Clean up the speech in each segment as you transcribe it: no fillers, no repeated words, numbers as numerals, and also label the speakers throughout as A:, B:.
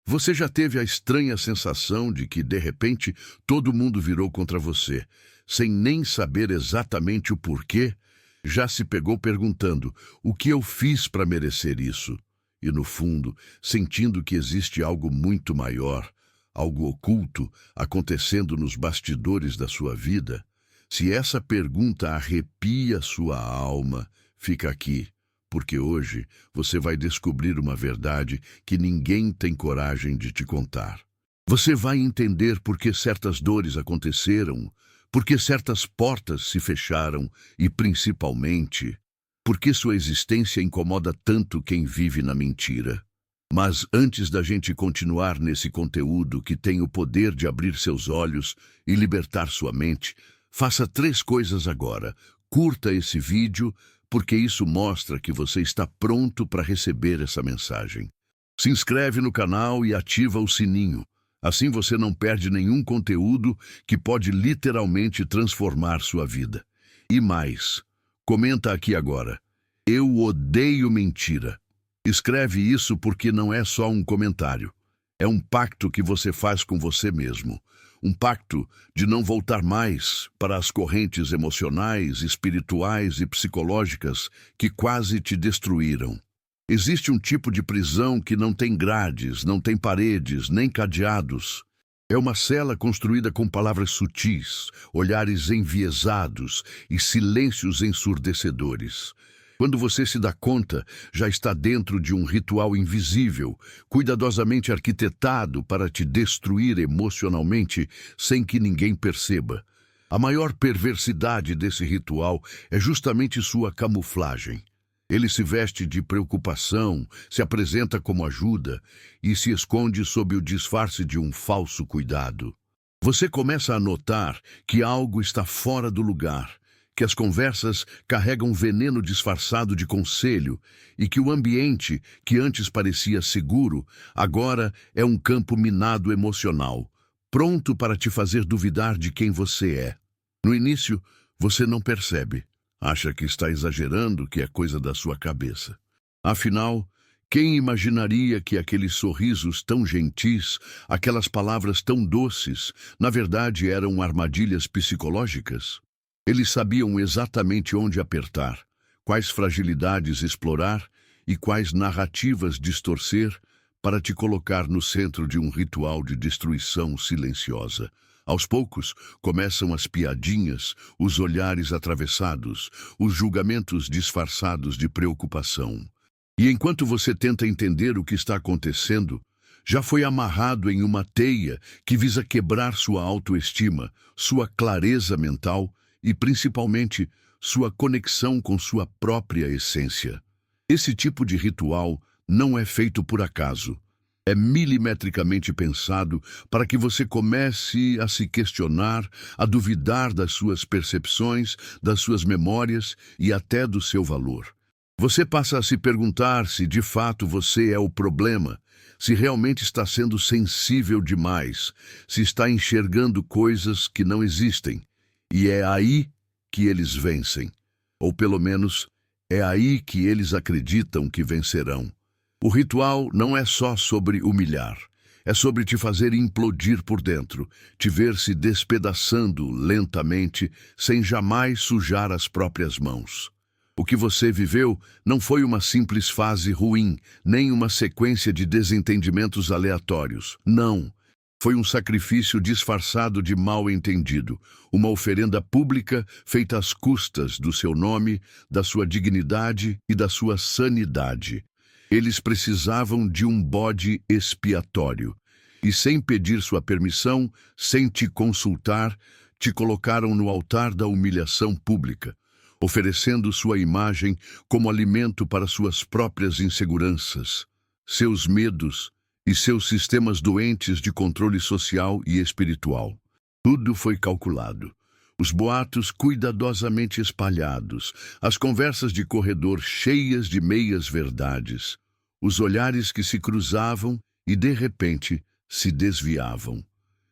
A: Você já teve a estranha sensação de que, de repente, todo mundo virou contra você, sem nem saber exatamente o porquê? Já se pegou perguntando: o que eu fiz para merecer isso? E, no fundo, sentindo que existe algo muito maior, algo oculto, acontecendo nos bastidores da sua vida? Se essa pergunta arrepia sua alma, fica aqui, porque hoje você vai descobrir uma verdade que ninguém tem coragem de te contar. Você vai entender por que certas dores aconteceram, por que certas portas se fecharam e, principalmente, por que sua existência incomoda tanto quem vive na mentira. Mas antes da gente continuar nesse conteúdo que tem o poder de abrir seus olhos e libertar sua mente, faça 3 coisas agora. Curta esse vídeo, porque isso mostra que você está pronto para receber essa mensagem. Se inscreve no canal e ativa o sininho. Assim você não perde nenhum conteúdo que pode literalmente transformar sua vida. E mais, comenta aqui agora: eu odeio mentira. Escreve isso porque não é só um comentário. É um pacto que você faz com você mesmo. Um pacto de não voltar mais para as correntes emocionais, espirituais e psicológicas que quase te destruíram. Existe um tipo de prisão que não tem grades, não tem paredes, nem cadeados. É uma cela construída com palavras sutis, olhares enviesados e silêncios ensurdecedores. Quando você se dá conta, já está dentro de um ritual invisível, cuidadosamente arquitetado para te destruir emocionalmente sem que ninguém perceba. A maior perversidade desse ritual é justamente sua camuflagem. Ele se veste de preocupação, se apresenta como ajuda e se esconde sob o disfarce de um falso cuidado. Você começa a notar que algo está fora do lugar, que as conversas carregam veneno disfarçado de conselho e que o ambiente, que antes parecia seguro, agora é um campo minado emocional, pronto para te fazer duvidar de quem você é. No início, você não percebe. Acha que está exagerando, que é coisa da sua cabeça. Afinal, quem imaginaria que aqueles sorrisos tão gentis, aquelas palavras tão doces, na verdade eram armadilhas psicológicas? Eles sabiam exatamente onde apertar, quais fragilidades explorar e quais narrativas distorcer para te colocar no centro de um ritual de destruição silenciosa. Aos poucos, começam as piadinhas, os olhares atravessados, os julgamentos disfarçados de preocupação. E enquanto você tenta entender o que está acontecendo, já foi amarrado em uma teia que visa quebrar sua autoestima, sua clareza mental e, principalmente, sua conexão com sua própria essência. Esse tipo de ritual não é feito por acaso. É milimetricamente pensado para que você comece a se questionar, a duvidar das suas percepções, das suas memórias e até do seu valor. Você passa a se perguntar se de fato você é o problema, se realmente está sendo sensível demais, se está enxergando coisas que não existem. E é aí que eles vencem. Ou pelo menos, é aí que eles acreditam que vencerão. O ritual não é só sobre humilhar. É sobre te fazer implodir por dentro, te ver se despedaçando lentamente, sem jamais sujar as próprias mãos. O que você viveu não foi uma simples fase ruim, nem uma sequência de desentendimentos aleatórios. Não. Foi um sacrifício disfarçado de mal-entendido, uma oferenda pública feita às custas do seu nome, da sua dignidade e da sua sanidade. Eles precisavam de um bode expiatório, e sem pedir sua permissão, sem te consultar, te colocaram no altar da humilhação pública, oferecendo sua imagem como alimento para suas próprias inseguranças, seus medos e seus sistemas doentes de controle social e espiritual. Tudo foi calculado. Os boatos cuidadosamente espalhados, as conversas de corredor cheias de meias-verdades, os olhares que se cruzavam e, de repente, se desviavam.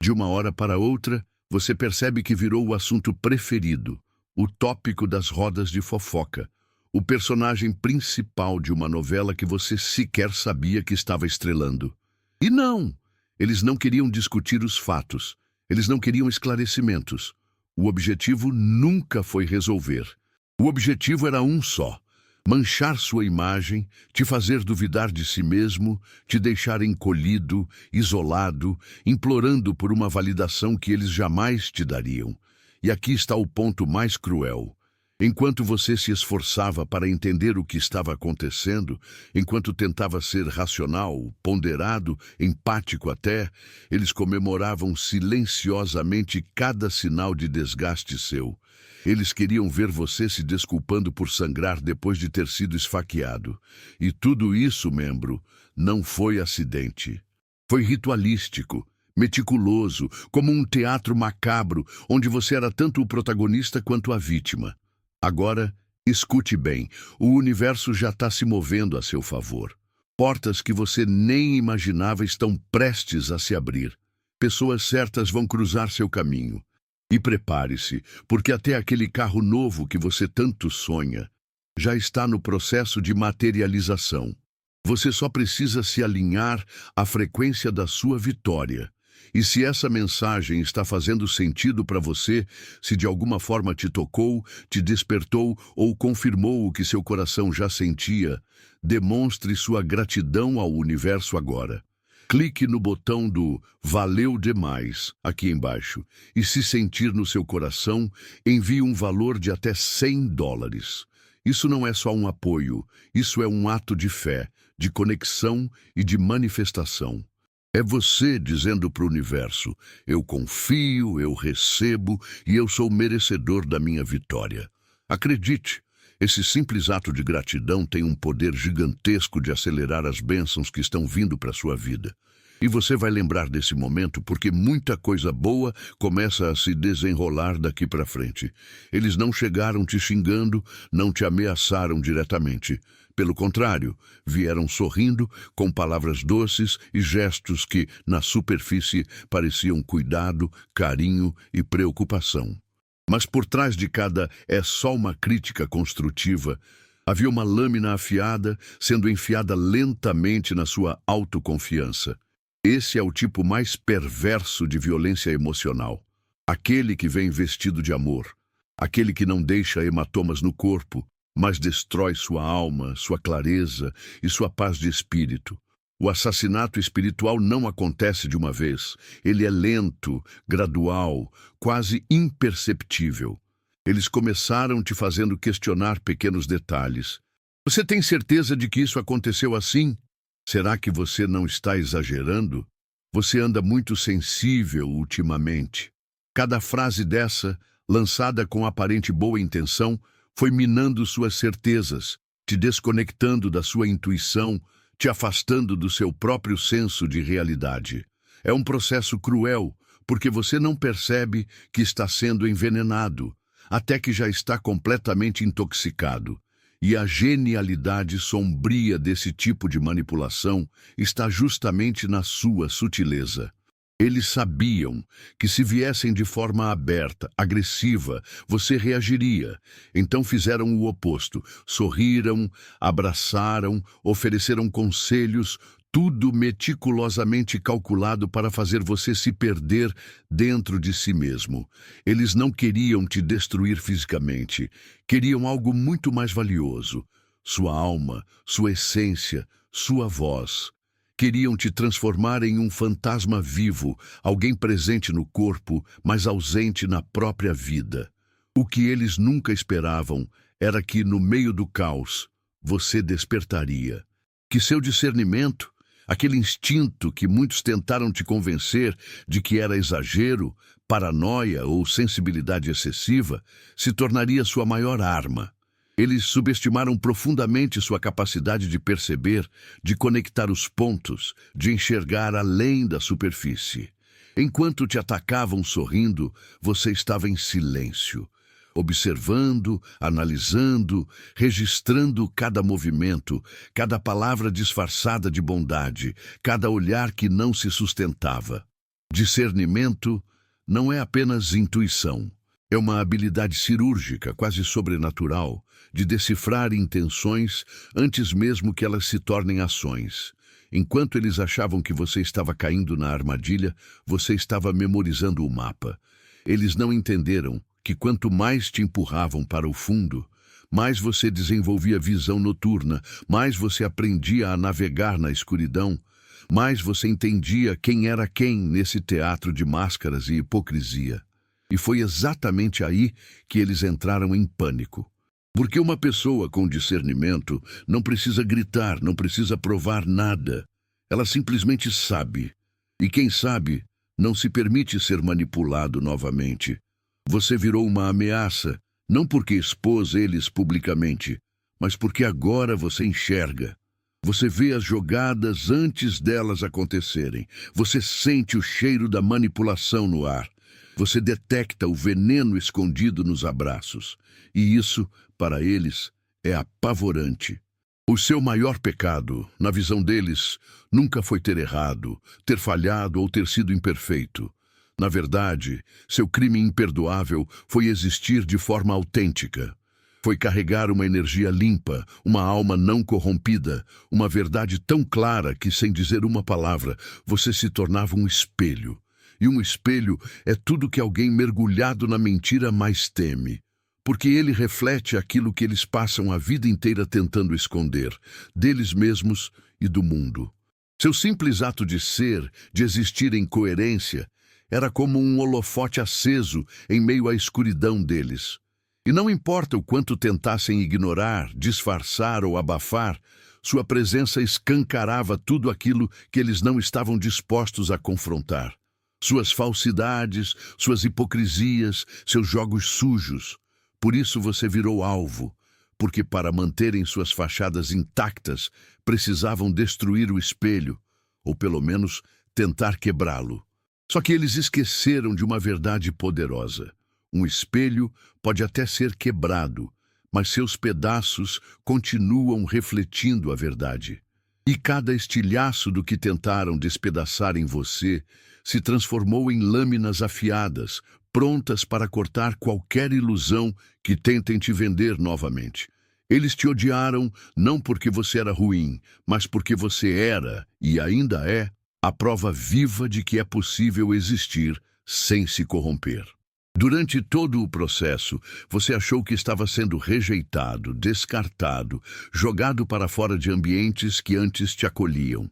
A: De uma hora para outra, você percebe que virou o assunto preferido, o tópico das rodas de fofoca, o personagem principal de uma novela que você sequer sabia que estava estrelando. E não! Eles não queriam discutir os fatos. Eles não queriam esclarecimentos. O objetivo nunca foi resolver. O objetivo era um só: manchar sua imagem, te fazer duvidar de si mesmo, te deixar encolhido, isolado, implorando por uma validação que eles jamais te dariam. E aqui está o ponto mais cruel. Enquanto você se esforçava para entender o que estava acontecendo, enquanto tentava ser racional, ponderado, empático até, eles comemoravam silenciosamente cada sinal de desgaste seu. Eles queriam ver você se desculpando por sangrar depois de ter sido esfaqueado. E tudo isso, membro, não foi acidente. Foi ritualístico, meticuloso, como um teatro macabro, onde você era tanto o protagonista quanto a vítima. Agora, escute bem, o universo já está se movendo a seu favor. Portas que você nem imaginava estão prestes a se abrir. Pessoas certas vão cruzar seu caminho. E prepare-se, porque até aquele carro novo que você tanto sonha já está no processo de materialização. Você só precisa se alinhar à frequência da sua vitória. E se essa mensagem está fazendo sentido para você, se de alguma forma te tocou, te despertou ou confirmou o que seu coração já sentia, demonstre sua gratidão ao universo agora. Clique no botão do "Valeu demais" aqui embaixo e, se sentir no seu coração, envie um valor de até $100. Isso não é só um apoio, isso é um ato de fé, de conexão e de manifestação. É você dizendo para o universo: eu confio, eu recebo e eu sou merecedor da minha vitória. Acredite, esse simples ato de gratidão tem um poder gigantesco de acelerar as bênçãos que estão vindo para a sua vida. E você vai lembrar desse momento porque muita coisa boa começa a se desenrolar daqui para frente. Eles não chegaram te xingando, não te ameaçaram diretamente. Pelo contrário, vieram sorrindo, com palavras doces e gestos que, na superfície, pareciam cuidado, carinho e preocupação. Mas por trás de cada "é só uma crítica construtiva", havia uma lâmina afiada sendo enfiada lentamente na sua autoconfiança. Esse é o tipo mais perverso de violência emocional. Aquele que vem vestido de amor. Aquele que não deixa hematomas no corpo, mas destrói sua alma, sua clareza e sua paz de espírito. O assassinato espiritual não acontece de uma vez. Ele é lento, gradual, quase imperceptível. Eles começaram te fazendo questionar pequenos detalhes. Você tem certeza de que isso aconteceu assim? Será que você não está exagerando? Você anda muito sensível ultimamente. Cada frase dessa, lançada com aparente boa intenção, foi minando suas certezas, te desconectando da sua intuição, te afastando do seu próprio senso de realidade. É um processo cruel, porque você não percebe que está sendo envenenado, até que já está completamente intoxicado. E a genialidade sombria desse tipo de manipulação está justamente na sua sutileza. Eles sabiam que se viessem de forma aberta, agressiva, você reagiria. Então fizeram o oposto. Sorriram, abraçaram, ofereceram conselhos, tudo meticulosamente calculado para fazer você se perder dentro de si mesmo. Eles não queriam te destruir fisicamente. Queriam algo muito mais valioso. Sua alma, sua essência, sua voz. Queriam te transformar em um fantasma vivo, alguém presente no corpo, mas ausente na própria vida. O que eles nunca esperavam era que, no meio do caos, você despertaria. Que seu discernimento, aquele instinto que muitos tentaram te convencer de que era exagero, paranoia ou sensibilidade excessiva, se tornaria sua maior arma. Eles subestimaram profundamente sua capacidade de perceber, de conectar os pontos, de enxergar além da superfície. Enquanto te atacavam sorrindo, você estava em silêncio, observando, analisando, registrando cada movimento, cada palavra disfarçada de bondade, cada olhar que não se sustentava. Discernimento não é apenas intuição. É uma habilidade cirúrgica, quase sobrenatural, de decifrar intenções antes mesmo que elas se tornem ações. Enquanto eles achavam que você estava caindo na armadilha, você estava memorizando o mapa. Eles não entenderam que quanto mais te empurravam para o fundo, mais você desenvolvia visão noturna, mais você aprendia a navegar na escuridão, mais você entendia quem era quem nesse teatro de máscaras e hipocrisia. E foi exatamente aí que eles entraram em pânico. Porque uma pessoa com discernimento não precisa gritar, não precisa provar nada. Ela simplesmente sabe. E quem sabe não se permite ser manipulado novamente. Você virou uma ameaça, não porque expôs eles publicamente, mas porque agora você enxerga. Você vê as jogadas antes delas acontecerem. Você sente o cheiro da manipulação no ar. Você detecta o veneno escondido nos abraços. E isso, para eles, é apavorante. O seu maior pecado, na visão deles, nunca foi ter errado, ter falhado ou ter sido imperfeito. Na verdade, seu crime imperdoável foi existir de forma autêntica. Foi carregar uma energia limpa, uma alma não corrompida, uma verdade tão clara que, sem dizer uma palavra, você se tornava um espelho. E um espelho é tudo que alguém mergulhado na mentira mais teme. Porque ele reflete aquilo que eles passam a vida inteira tentando esconder, deles mesmos e do mundo. Seu simples ato de ser, de existir em coerência, era como um holofote aceso em meio à escuridão deles. E não importa o quanto tentassem ignorar, disfarçar ou abafar, sua presença escancarava tudo aquilo que eles não estavam dispostos a confrontar. Suas falsidades, suas hipocrisias, seus jogos sujos. Por isso você virou alvo, porque para manterem suas fachadas intactas, precisavam destruir o espelho, ou pelo menos tentar quebrá-lo. Só que eles esqueceram de uma verdade poderosa. Um espelho pode até ser quebrado, mas seus pedaços continuam refletindo a verdade. E cada estilhaço do que tentaram despedaçar em você se transformou em lâminas afiadas, prontas para cortar qualquer ilusão que tentem te vender novamente. Eles te odiaram não porque você era ruim, mas porque você era, e ainda é, a prova viva de que é possível existir sem se corromper. Durante todo o processo, você achou que estava sendo rejeitado, descartado, jogado para fora de ambientes que antes te acolhiam.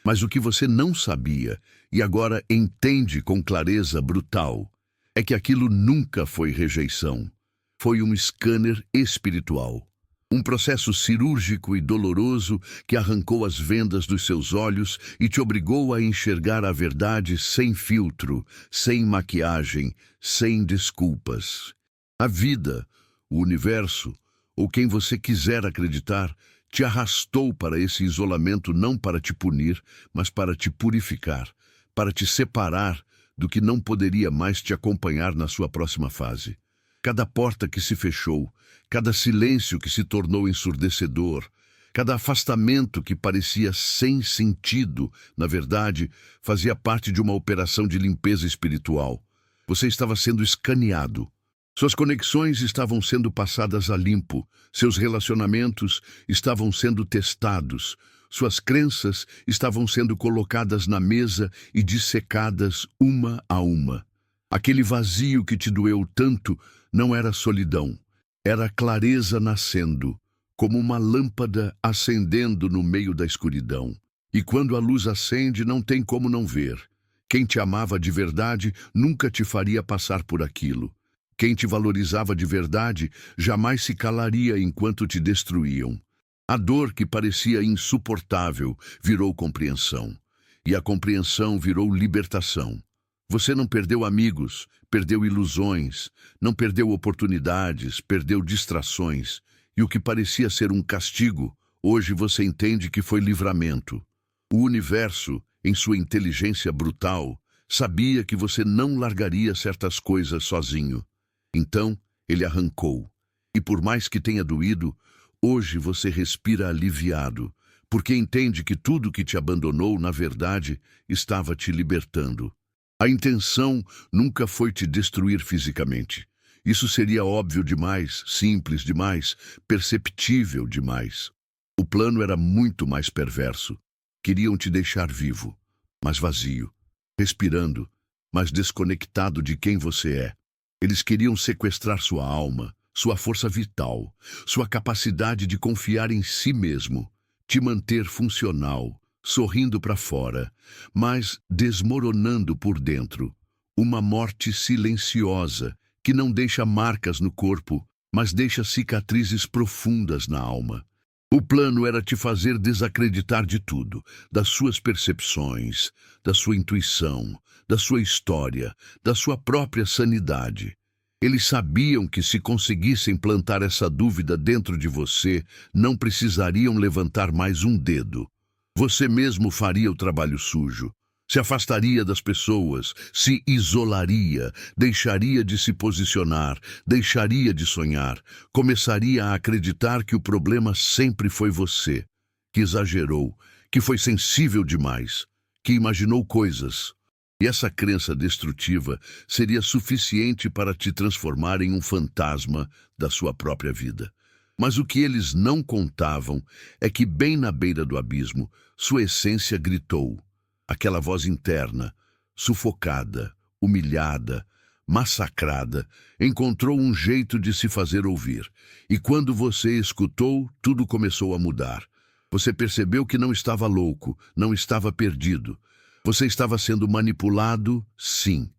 A: Mas o que você não sabia, e agora entende com clareza brutal, é que aquilo nunca foi rejeição. Foi um scanner espiritual. Um processo cirúrgico e doloroso que arrancou as vendas dos seus olhos e te obrigou a enxergar a verdade sem filtro, sem maquiagem, sem desculpas. A vida, o universo, ou quem você quiser acreditar, te arrastou para esse isolamento não para te punir, mas para te purificar, para te separar do que não poderia mais te acompanhar na sua próxima fase. Cada porta que se fechou, cada silêncio que se tornou ensurdecedor, cada afastamento que parecia sem sentido, na verdade, fazia parte de uma operação de limpeza espiritual. Você estava sendo escaneado. Suas conexões estavam sendo passadas a limpo, seus relacionamentos estavam sendo testados, suas crenças estavam sendo colocadas na mesa e dissecadas uma a uma. Aquele vazio que te doeu tanto não era solidão, era clareza nascendo, como uma lâmpada acendendo no meio da escuridão. E quando a luz acende, não tem como não ver. Quem te amava de verdade nunca te faria passar por aquilo. Quem te valorizava de verdade jamais se calaria enquanto te destruíam. A dor que parecia insuportável virou compreensão, e a compreensão virou libertação. Você não perdeu amigos, perdeu ilusões, não perdeu oportunidades, perdeu distrações. E o que parecia ser um castigo, hoje você entende que foi livramento. O universo, em sua inteligência brutal, sabia que você não largaria certas coisas sozinho. Então, ele arrancou. E por mais que tenha doído, hoje você respira aliviado, porque entende que tudo que te abandonou, na verdade, estava te libertando. A intenção nunca foi te destruir fisicamente. Isso seria óbvio demais, simples demais, perceptível demais. O plano era muito mais perverso. Queriam te deixar vivo, mas vazio, respirando, mas desconectado de quem você é. Eles queriam sequestrar sua alma, sua força vital, sua capacidade de confiar em si mesmo, te manter funcional, sorrindo para fora, mas desmoronando por dentro. Uma morte silenciosa que não deixa marcas no corpo, mas deixa cicatrizes profundas na alma. O plano era te fazer desacreditar de tudo, das suas percepções, da sua intuição, da sua história, da sua própria sanidade. Eles sabiam que se conseguissem plantar essa dúvida dentro de você, não precisariam levantar mais um dedo. Você mesmo faria o trabalho sujo. Se afastaria das pessoas, se isolaria, deixaria de se posicionar, deixaria de sonhar, começaria a acreditar que o problema sempre foi você, que exagerou, que foi sensível demais, que imaginou coisas. E essa crença destrutiva seria suficiente para te transformar em um fantasma da sua própria vida. Mas o que eles não contavam é que, bem na beira do abismo, sua essência gritou. Aquela voz interna, sufocada, humilhada, massacrada, encontrou um jeito de se fazer ouvir. E quando você escutou, tudo começou a mudar. Você percebeu que não estava louco, não estava perdido. Você estava sendo manipulado, sim.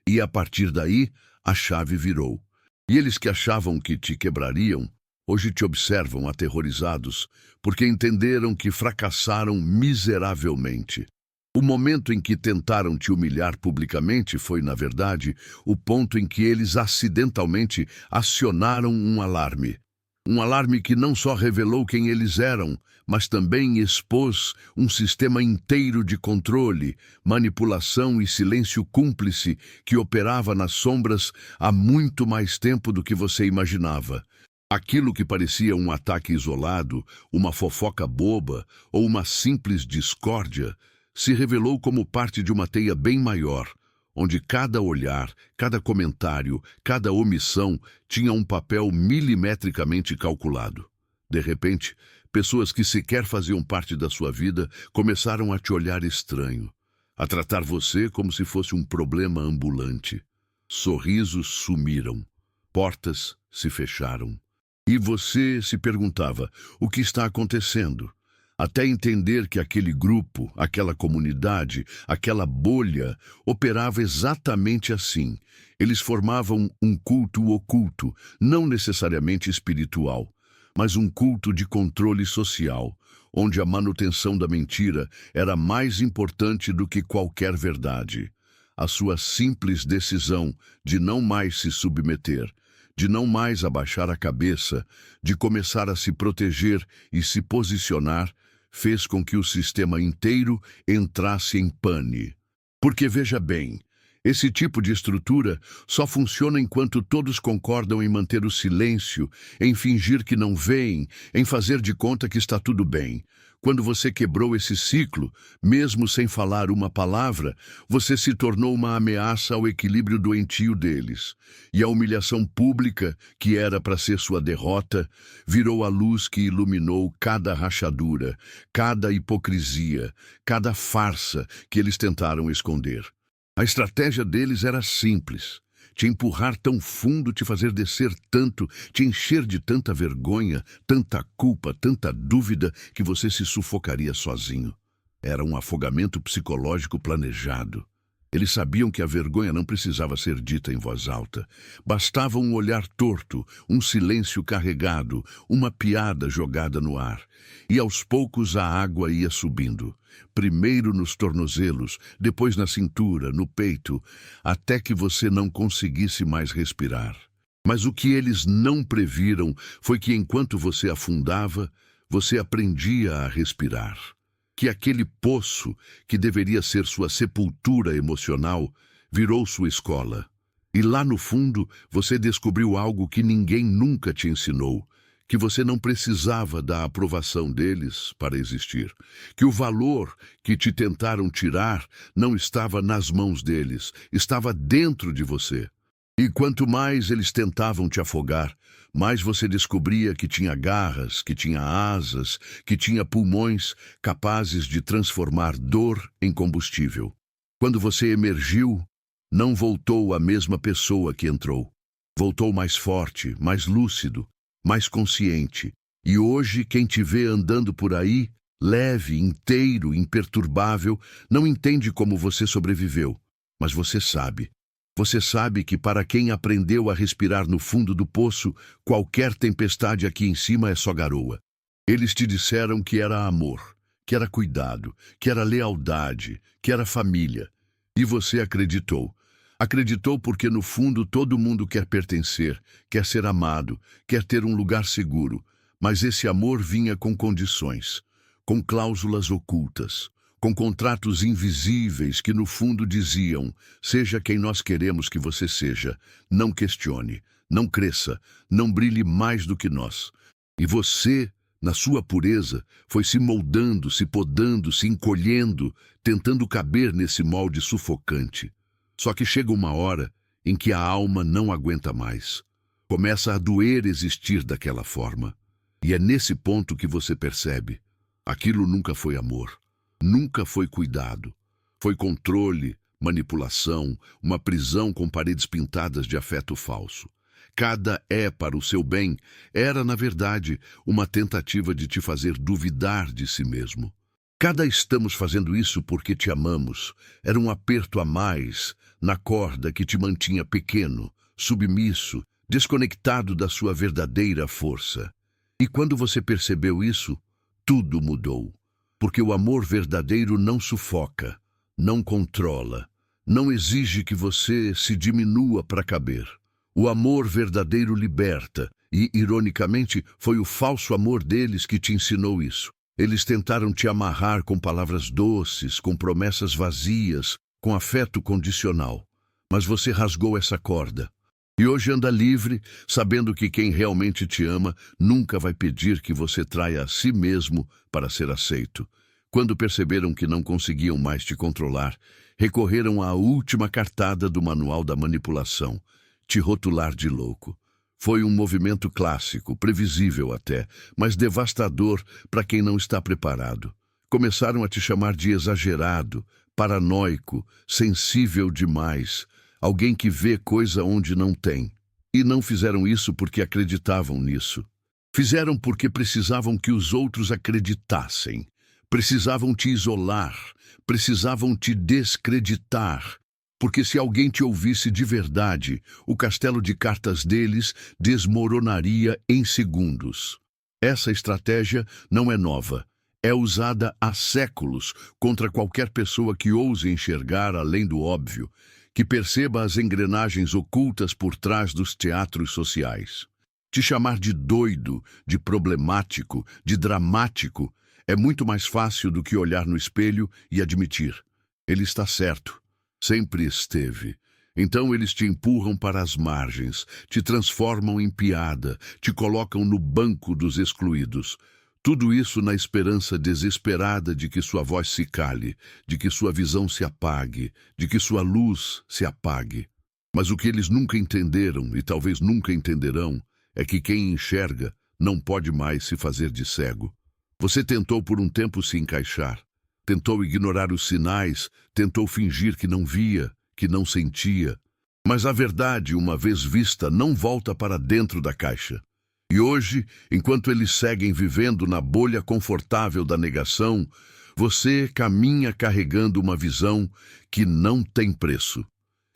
A: E a partir daí, a chave virou. E eles que achavam que te quebrariam, hoje te observam aterrorizados, porque entenderam que fracassaram miseravelmente. O momento em que tentaram te humilhar publicamente foi, na verdade, o ponto em que eles acidentalmente acionaram um alarme. Um alarme que não só revelou quem eles eram, mas também expôs um sistema inteiro de controle, manipulação e silêncio cúmplice que operava nas sombras há muito mais tempo do que você imaginava. Aquilo que parecia um ataque isolado, uma fofoca boba ou uma simples discórdia, se revelou como parte de uma teia bem maior, onde cada olhar, cada comentário, cada omissão tinha um papel milimetricamente calculado. De repente, pessoas que sequer faziam parte da sua vida começaram a te olhar estranho, a tratar você como se fosse um problema ambulante. Sorrisos sumiram, portas se fecharam. E você se perguntava, o que está acontecendo? Até entender que aquele grupo, aquela comunidade, aquela bolha operava exatamente assim. Eles formavam um culto oculto, não necessariamente espiritual, mas um culto de controle social, onde a manutenção da mentira era mais importante do que qualquer verdade. A sua simples decisão de não mais se submeter, de não mais abaixar a cabeça, de começar a se proteger e se posicionar, fez com que o sistema inteiro entrasse em pane. Porque veja bem, esse tipo de estrutura só funciona enquanto todos concordam em manter o silêncio, em fingir que não veem, em fazer de conta que está tudo bem. Quando você quebrou esse ciclo, mesmo sem falar uma palavra, você se tornou uma ameaça ao equilíbrio doentio deles. E a humilhação pública, que era para ser sua derrota, virou a luz que iluminou cada rachadura, cada hipocrisia, cada farsa que eles tentaram esconder. A estratégia deles era simples. Te empurrar tão fundo, te fazer descer tanto, te encher de tanta vergonha, tanta culpa, tanta dúvida, que você se sufocaria sozinho. Era um afogamento psicológico planejado. Eles sabiam que a vergonha não precisava ser dita em voz alta. Bastava um olhar torto, um silêncio carregado, uma piada jogada no ar. E aos poucos a água ia subindo. Primeiro nos tornozelos, depois na cintura, no peito, até que você não conseguisse mais respirar. Mas o que eles não previram foi que enquanto você afundava, você aprendia a respirar. Que aquele poço, que deveria ser sua sepultura emocional, virou sua escola. E lá no fundo, você descobriu algo que ninguém nunca te ensinou, que você não precisava da aprovação deles para existir, que o valor que te tentaram tirar não estava nas mãos deles, estava dentro de você. E quanto mais eles tentavam te afogar, mais você descobria que tinha garras, que tinha asas, que tinha pulmões capazes de transformar dor em combustível. Quando você emergiu, não voltou a mesma pessoa que entrou. Voltou mais forte, mais lúcido, mais consciente. E hoje, quem te vê andando por aí, leve, inteiro, imperturbável, não entende como você sobreviveu. Mas você sabe. Você sabe que para quem aprendeu a respirar no fundo do poço, qualquer tempestade aqui em cima é só garoa. Eles te disseram que era amor, que era cuidado, que era lealdade, que era família. E você acreditou. Acreditou porque no fundo todo mundo quer pertencer, quer ser amado, quer ter um lugar seguro. Mas esse amor vinha com condições, com cláusulas ocultas, com contratos invisíveis que no fundo diziam: seja quem nós queremos que você seja, não questione, não cresça, não brilhe mais do que nós. E você, na sua pureza, foi se moldando, se podando, se encolhendo, tentando caber nesse molde sufocante. Só que chega uma hora em que a alma não aguenta mais. Começa a doer existir daquela forma. E é nesse ponto que você percebe: aquilo nunca foi amor. Nunca foi cuidado. Foi controle, manipulação, uma prisão com paredes pintadas de afeto falso. Cada para o seu bem era, na verdade, uma tentativa de te fazer duvidar de si mesmo. Cada estamos fazendo isso porque te amamos era um aperto a mais na corda que te mantinha pequeno, submisso, desconectado da sua verdadeira força. E quando você percebeu isso, tudo mudou. Porque o amor verdadeiro não sufoca, não controla, não exige que você se diminua para caber. O amor verdadeiro liberta, e, ironicamente, foi o falso amor deles que te ensinou isso. Eles tentaram te amarrar com palavras doces, com promessas vazias, com afeto condicional. Mas você rasgou essa corda. E hoje anda livre, sabendo que quem realmente te ama nunca vai pedir que você traia a si mesmo para ser aceito. Quando perceberam que não conseguiam mais te controlar, recorreram à última cartada do manual da manipulação, te rotular de louco. Foi um movimento clássico, previsível até, mas devastador para quem não está preparado. Começaram a te chamar de exagerado, paranoico, sensível demais, alguém que vê coisa onde não tem. E não fizeram isso porque acreditavam nisso. Fizeram porque precisavam que os outros acreditassem. Precisavam te isolar, precisavam te descreditar. Porque se alguém te ouvisse de verdade, o castelo de cartas deles desmoronaria em segundos. Essa estratégia não é nova. É usada há séculos contra qualquer pessoa que ouse enxergar além do óbvio, que perceba as engrenagens ocultas por trás dos teatros sociais. Te chamar de doido, de problemático, de dramático, é muito mais fácil do que olhar no espelho e admitir: ele está certo, sempre esteve. Então eles te empurram para as margens, te transformam em piada, te colocam no banco dos excluídos. Tudo isso na esperança desesperada de que sua voz se cale, de que sua visão se apague, de que sua luz se apague. Mas o que eles nunca entenderam, e talvez nunca entenderão, é que quem enxerga não pode mais se fazer de cego. Você tentou por um tempo se encaixar, tentou ignorar os sinais, tentou fingir que não via, que não sentia. Mas a verdade, uma vez vista, não volta para dentro da caixa. E hoje, enquanto eles seguem vivendo na bolha confortável da negação, você caminha carregando uma visão que não tem preço.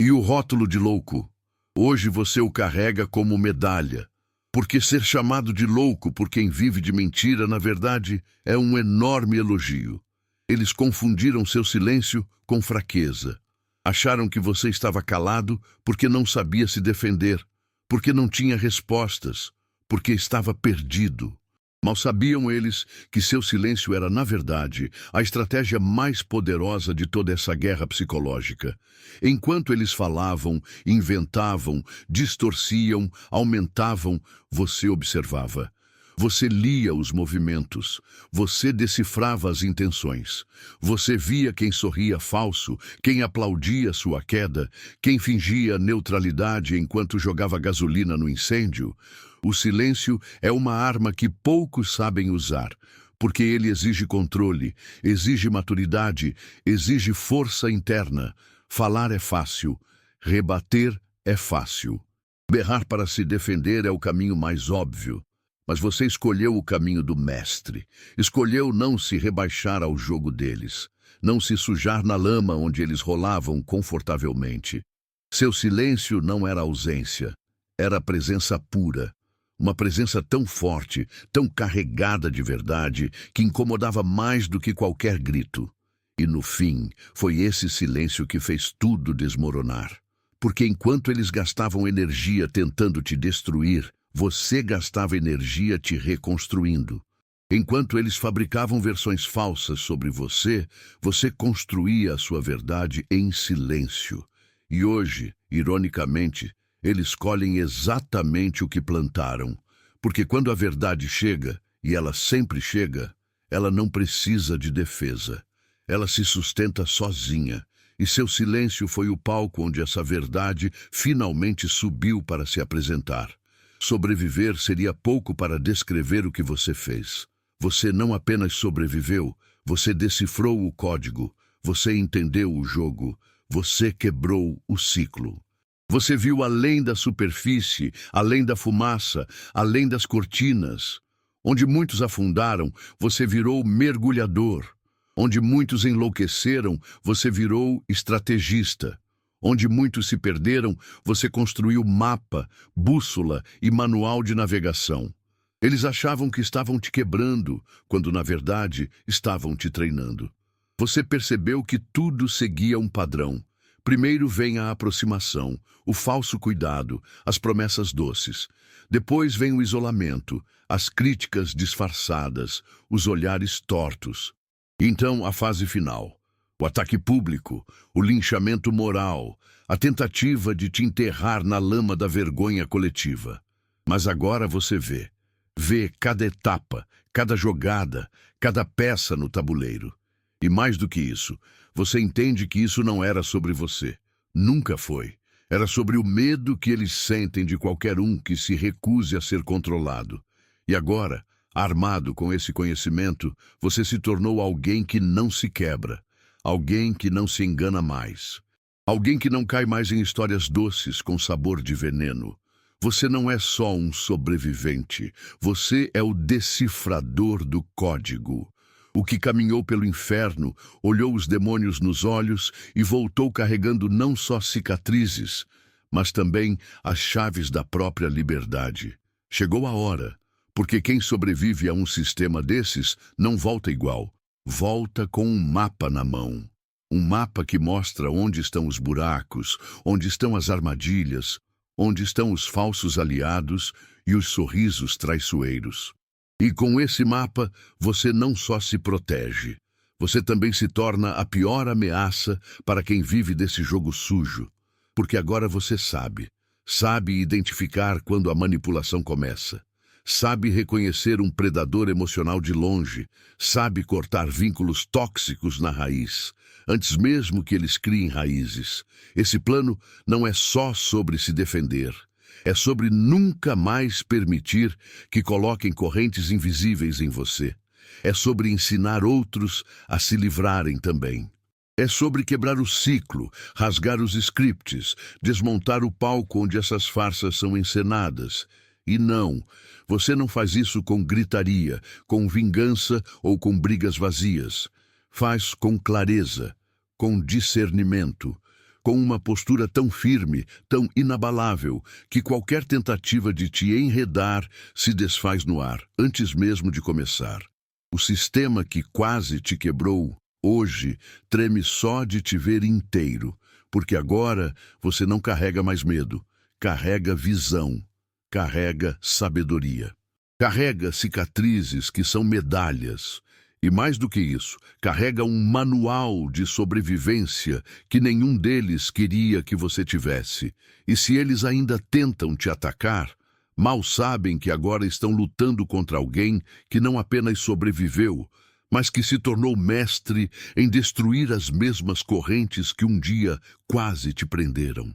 A: E o rótulo de louco, hoje você o carrega como medalha. Porque ser chamado de louco por quem vive de mentira, na verdade, é um enorme elogio. Eles confundiram seu silêncio com fraqueza. Acharam que você estava calado porque não sabia se defender, porque não tinha respostas, porque estava perdido. Mal sabiam eles que seu silêncio era, na verdade, a estratégia mais poderosa de toda essa guerra psicológica. Enquanto eles falavam, inventavam, distorciam, aumentavam, você observava. Você lia os movimentos, você decifrava as intenções. Você via quem sorria falso, quem aplaudia sua queda, quem fingia neutralidade enquanto jogava gasolina no incêndio. O silêncio é uma arma que poucos sabem usar, porque ele exige controle, exige maturidade, exige força interna. Falar é fácil, rebater é fácil. Berrar para se defender é o caminho mais óbvio. Mas você escolheu o caminho do mestre. Escolheu não se rebaixar ao jogo deles, não se sujar na lama onde eles rolavam confortavelmente. Seu silêncio não era ausência, era presença pura. Uma presença tão forte, tão carregada de verdade, que incomodava mais do que qualquer grito. E no fim, foi esse silêncio que fez tudo desmoronar. Porque enquanto eles gastavam energia tentando te destruir, você gastava energia te reconstruindo. Enquanto eles fabricavam versões falsas sobre você, você construía a sua verdade em silêncio. E hoje, ironicamente, eles colhem exatamente o que plantaram. Porque quando a verdade chega, e ela sempre chega, ela não precisa de defesa. Ela se sustenta sozinha. E seu silêncio foi o palco onde essa verdade finalmente subiu para se apresentar. Sobreviver seria pouco para descrever o que você fez. Você não apenas sobreviveu, você decifrou o código, você entendeu o jogo, você quebrou o ciclo. Você viu além da superfície, além da fumaça, além das cortinas. Onde muitos afundaram, você virou mergulhador. Onde muitos enlouqueceram, você virou estrategista. Onde muitos se perderam, você construiu mapa, bússola e manual de navegação. Eles achavam que estavam te quebrando, quando na verdade estavam te treinando. Você percebeu que tudo seguia um padrão. Primeiro vem a aproximação, o falso cuidado, as promessas doces. Depois vem o isolamento, as críticas disfarçadas, os olhares tortos. E então a fase final. O ataque público, o linchamento moral, a tentativa de te enterrar na lama da vergonha coletiva. Mas agora você vê cada etapa, cada jogada, cada peça no tabuleiro. E mais do que isso, você entende que isso não era sobre você. Nunca foi. Era sobre o medo que eles sentem de qualquer um que se recuse a ser controlado. E agora, armado com esse conhecimento, você se tornou alguém que não se quebra. Alguém que não se engana mais. Alguém que não cai mais em histórias doces com sabor de veneno. Você não é só um sobrevivente. Você é o decifrador do código. O que caminhou pelo inferno, olhou os demônios nos olhos e voltou carregando não só cicatrizes, mas também as chaves da própria liberdade. Chegou a hora, porque quem sobrevive a um sistema desses não volta igual. Volta com um mapa na mão. Um mapa que mostra onde estão os buracos, onde estão as armadilhas, onde estão os falsos aliados e os sorrisos traiçoeiros. E com esse mapa, você não só se protege, você também se torna a pior ameaça para quem vive desse jogo sujo. Porque agora você sabe identificar quando a manipulação começa. Sabe reconhecer um predador emocional de longe, sabe cortar vínculos tóxicos na raiz, antes mesmo que eles criem raízes. Esse plano não é só sobre se defender, é sobre nunca mais permitir que coloquem correntes invisíveis em você. É sobre ensinar outros a se livrarem também. É sobre quebrar o ciclo, rasgar os scripts, desmontar o palco onde essas farsas são encenadas. E não, você não faz isso com gritaria, com vingança ou com brigas vazias. Faz com clareza, com discernimento, com uma postura tão firme, tão inabalável, que qualquer tentativa de te enredar se desfaz no ar, antes mesmo de começar. O sistema que quase te quebrou, hoje, treme só de te ver inteiro, porque agora você não carrega mais medo, carrega visão. Carrega sabedoria. Carrega cicatrizes que são medalhas. E mais do que isso, carrega um manual de sobrevivência que nenhum deles queria que você tivesse. E se eles ainda tentam te atacar, Mal sabem que agora estão lutando contra alguém que não apenas sobreviveu, mas que se tornou mestre em destruir as mesmas correntes que um dia quase te prenderam.